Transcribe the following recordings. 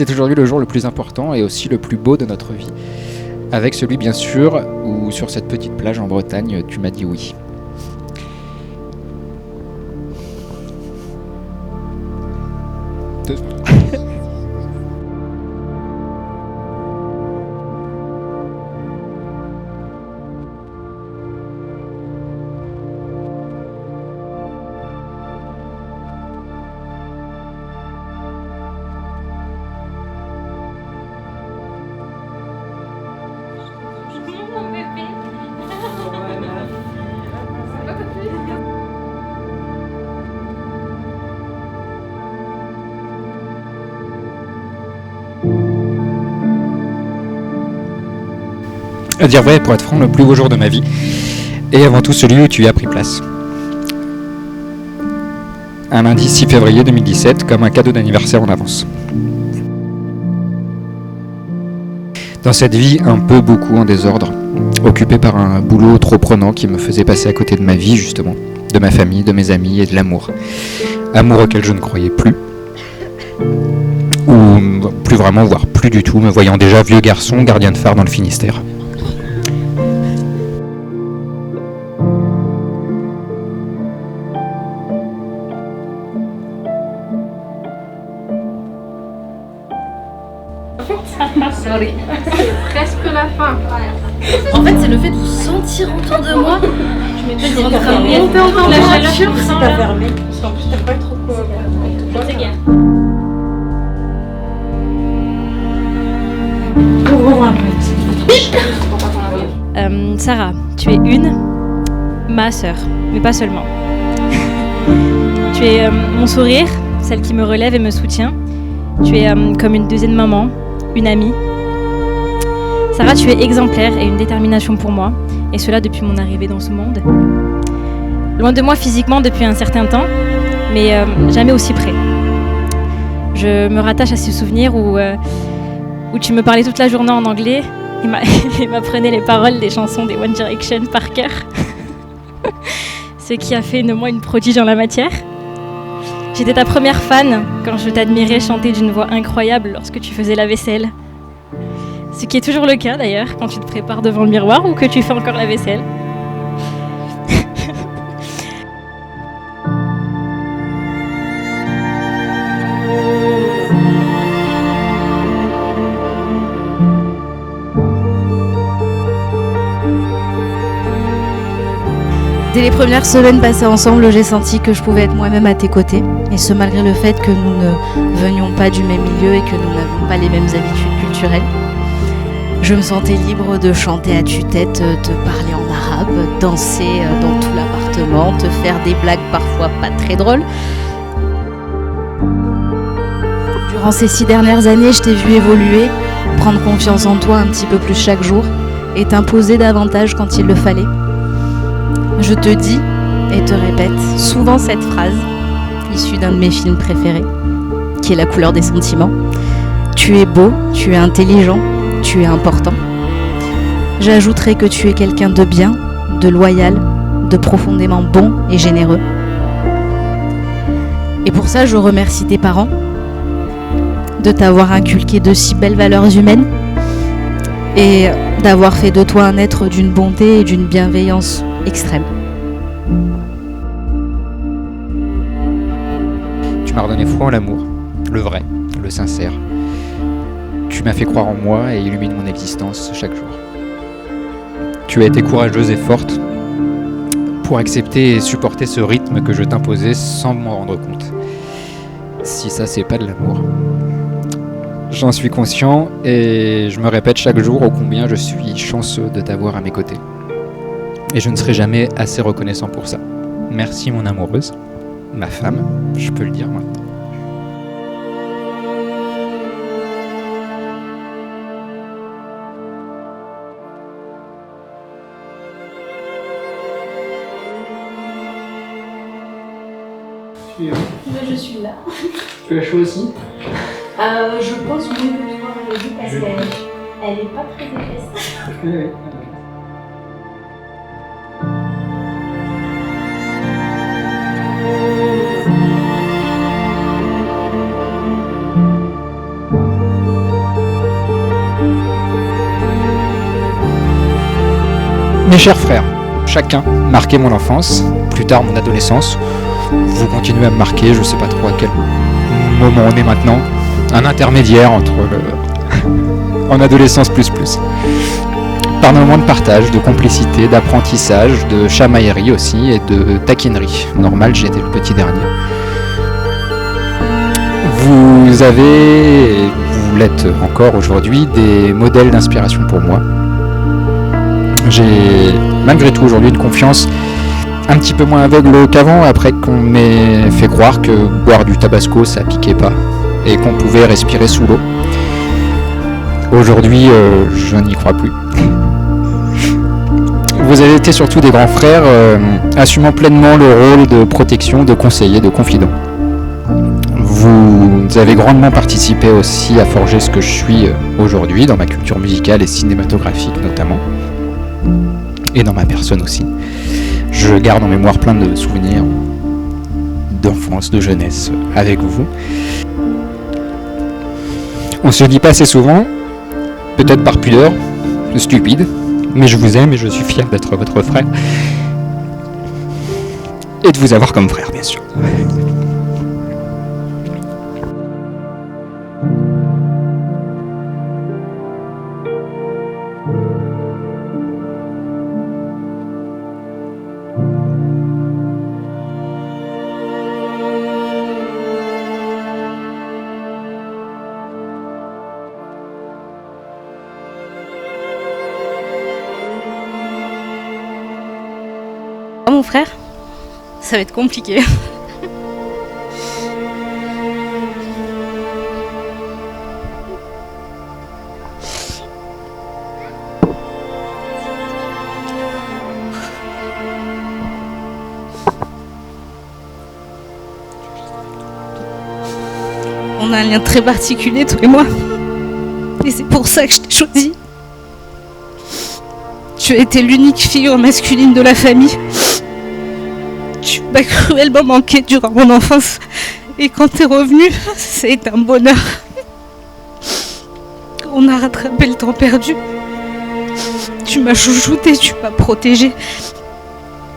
C'est aujourd'hui le jour le plus important et aussi le plus beau de notre vie. Avec celui, bien sûr, où sur cette petite plage en Bretagne, tu m'as dit oui. Mon bébé. À dire vrai, pour être franc, le plus beau jour de ma vie. Et avant tout celui où tu y as pris place. Un lundi 6 février 2017, comme un cadeau d'anniversaire en avance. Dans cette vie un peu beaucoup en désordre, occupé par un boulot trop prenant qui me faisait passer à côté de ma vie justement, de ma famille, de mes amis et de l'amour. Amour auquel je ne croyais plus, ou plus vraiment, voire plus du tout, me voyant déjà vieux garçon, gardien de phare dans le Finistère. Sorry. Presque la fin. En fait, c'est le fait de vous sentir autour de moi. Je suis en train de monter encore La la chaleur, voiture. c'est T'as fermé. Parce qu'en plus, t'as pas trop quoi. C'est bien. Ouvre-moi un peu. Sarah, tu es ma sœur, mais pas seulement. Tu es mon sourire, celle qui me relève et me soutient. Tu es comme une deuxième maman, une amie. Sarah, tu es exemplaire et une détermination pour moi, et cela depuis mon arrivée dans ce monde. Loin de moi physiquement depuis un certain temps, mais jamais aussi près. Je me rattache à ces souvenirs où tu me parlais toute la journée en anglais et m'apprenais les paroles des chansons des One Direction par cœur. Ce qui a fait de moi une prodige en la matière. J'étais ta première fan quand je t'admirais chanter d'une voix incroyable lorsque tu faisais la vaisselle. Ce qui est toujours le cas d'ailleurs quand tu te prépares devant le miroir ou que tu fais encore la vaisselle. Dès les premières semaines passées ensemble, j'ai senti que je pouvais être moi-même à tes côtés. Et ce malgré le fait que nous ne venions pas du même milieu et que nous n'avions pas les mêmes habitudes culturelles. Je me sentais libre de chanter à tue-tête, te parler en arabe, danser dans tout l'appartement, te faire des blagues parfois pas très drôles. Durant ces 6 dernières années, je t'ai vu évoluer, prendre confiance en toi un petit peu plus chaque jour et t'imposer davantage quand il le fallait. Je te dis et te répète souvent cette phrase, issue d'un de mes films préférés, qui est La couleur des sentiments. Tu es beau, tu es intelligent, tu es important. J'ajouterai que tu es quelqu'un de bien, de loyal, de profondément bon et généreux. Et pour ça, je remercie tes parents de t'avoir inculqué de si belles valeurs humaines et d'avoir fait de toi un être d'une bonté et d'une bienveillance extrême. Tu m'as redonné foi en l'amour, le vrai, le sincère. Tu m'as fait croire en moi et illumine mon existence chaque jour. Tu as été courageuse et forte pour accepter et supporter ce rythme que je t'imposais sans m'en rendre compte. Si ça, c'est pas de l'amour. J'en suis conscient et je me répète chaque jour ô combien je suis chanceux de t'avoir à mes côtés. Et je ne serai jamais assez reconnaissant pour ça. Merci mon amoureuse, ma femme, je peux le dire maintenant. Je suis là. Tu as chaud aussi? Je pense mieux que toi, Elodie, parce qu'elle est pas très épaisse. Oui. Mes chers frères, chacun marqué mon enfance, plus tard mon adolescence. Vous continuez à me marquer, je sais pas trop à quel moment on est maintenant. Un intermédiaire entre en adolescence plus. Par des moments de partage, de complicité, d'apprentissage, de chamaillerie aussi et de taquinerie. Normal, j'étais le petit dernier. Vous avez, et vous l'êtes encore aujourd'hui, des modèles d'inspiration pour moi. J'ai malgré tout aujourd'hui une confiance un petit peu moins aveugle qu'avant, après qu'on m'ait fait croire que boire du tabasco ça piquait pas et qu'on pouvait respirer sous l'eau. Aujourd'hui, je n'y crois plus. Vous avez été surtout des grands frères, assumant pleinement le rôle de protection, de conseiller, de confident. Vous avez grandement participé aussi à forger ce que je suis aujourd'hui, dans ma culture musicale et cinématographique notamment, et dans ma personne aussi. Je garde en mémoire plein de souvenirs d'enfance, de jeunesse avec vous. On se dit pas assez souvent, peut-être par pudeur, stupide, mais je vous aime et je suis fier d'être votre frère. Et de vous avoir comme frère, bien sûr. Mon frère, ça va être compliqué. On a un lien très particulier tous et moi. Et c'est pour ça que je t'ai choisi. Tu as été l'unique figure masculine de la famille. Tu m'as cruellement manqué durant mon enfance. Et quand t'es revenu, c'est un bonheur. On a rattrapé le temps perdu. Tu m'as chouchouté, tu m'as protégé.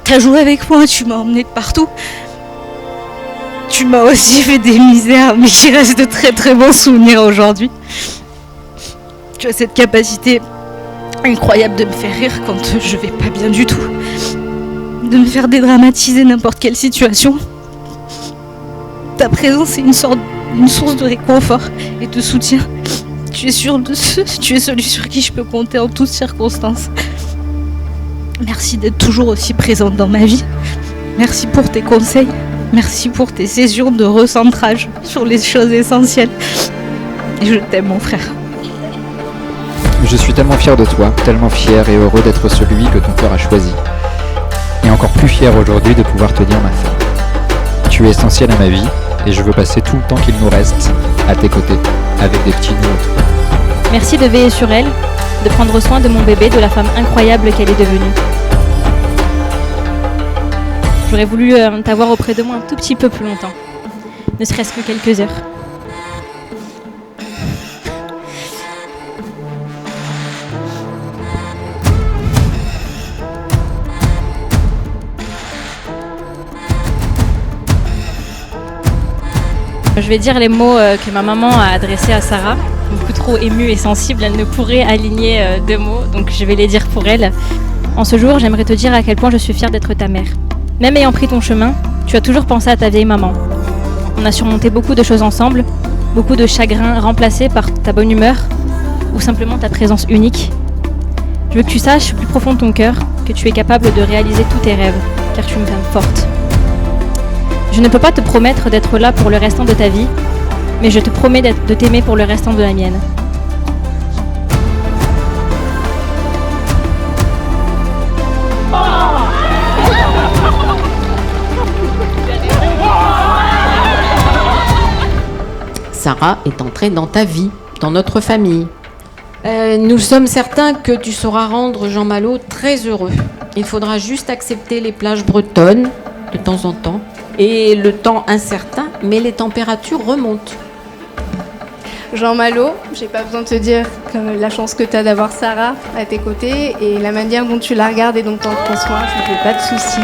T'as joué avec moi, tu m'as emmené de partout. Tu m'as aussi fait des misères, mais qui restent de très très bons souvenirs aujourd'hui. Tu as cette capacité incroyable de me faire rire quand je vais pas bien du tout. De me faire dédramatiser n'importe quelle situation. Ta présence est une source de réconfort et de soutien. Tu es celui sur qui je peux compter en toutes circonstances. Merci d'être toujours aussi présente dans ma vie. Merci pour tes conseils. Merci pour tes sessions de recentrage sur les choses essentielles. Et je t'aime, mon frère. Je suis tellement fier de toi, tellement fier et heureux d'être celui que ton cœur a choisi. Et encore plus fier aujourd'hui de pouvoir te dire ma femme. Tu es essentiel à ma vie et je veux passer tout le temps qu'il nous reste à tes côtés, avec des petits nôtres. Merci de veiller sur elle, de prendre soin de mon bébé, de la femme incroyable qu'elle est devenue. J'aurais voulu t'avoir auprès de moi un tout petit peu plus longtemps, ne serait-ce que quelques heures. Je vais dire les mots que ma maman a adressés à Sarah. Beaucoup trop émue et sensible, elle ne pourrait aligner deux mots, donc je vais les dire pour elle. En ce jour, j'aimerais te dire à quel point je suis fière d'être ta mère. Même ayant pris ton chemin, tu as toujours pensé à ta vieille maman. On a surmonté beaucoup de choses ensemble, beaucoup de chagrins remplacés par ta bonne humeur ou simplement ta présence unique. Je veux que tu saches, plus profond de ton cœur, que tu es capable de réaliser tous tes rêves, car tu es une femme forte. Je ne peux pas te promettre d'être là pour le restant de ta vie, mais je te promets de t'aimer pour le restant de la mienne. Sarah est entrée dans ta vie, dans notre famille. Nous sommes certains que tu sauras rendre Jean Malo très heureux. Il faudra juste accepter les plages bretonnes de temps en temps et le temps incertain, mais les températures remontent. Jean Malo, j'ai pas besoin de te dire la chance que tu as d'avoir Sarah à tes côtés et la manière dont tu la regardes et dont tu en prends soin, ça ne fait pas de soucis.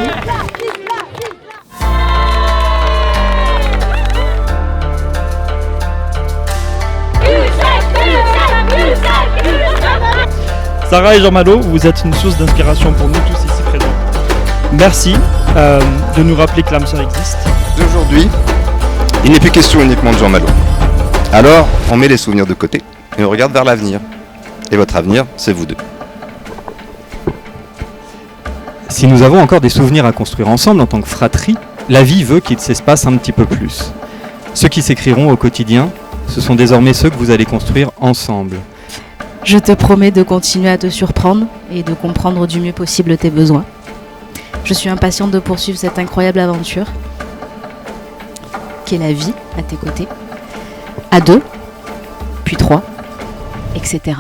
Sarah et Jean Malo, vous êtes une source d'inspiration pour nous tous ici présents. Merci de nous rappeler que l'âme sœur existe. Aujourd'hui, il n'est plus question uniquement de Jean Malo. Alors, on met les souvenirs de côté et on regarde vers l'avenir. Et votre avenir, c'est vous deux. Si nous avons encore des souvenirs à construire ensemble en tant que fratrie, la vie veut qu'il s'espace un petit peu plus. Ceux qui s'écriront au quotidien, ce sont désormais ceux que vous allez construire ensemble. Je te promets de continuer à te surprendre et de comprendre du mieux possible tes besoins. Je suis impatiente de poursuivre cette incroyable aventure qu'est la vie à tes côtés, à 2, puis 3, etc.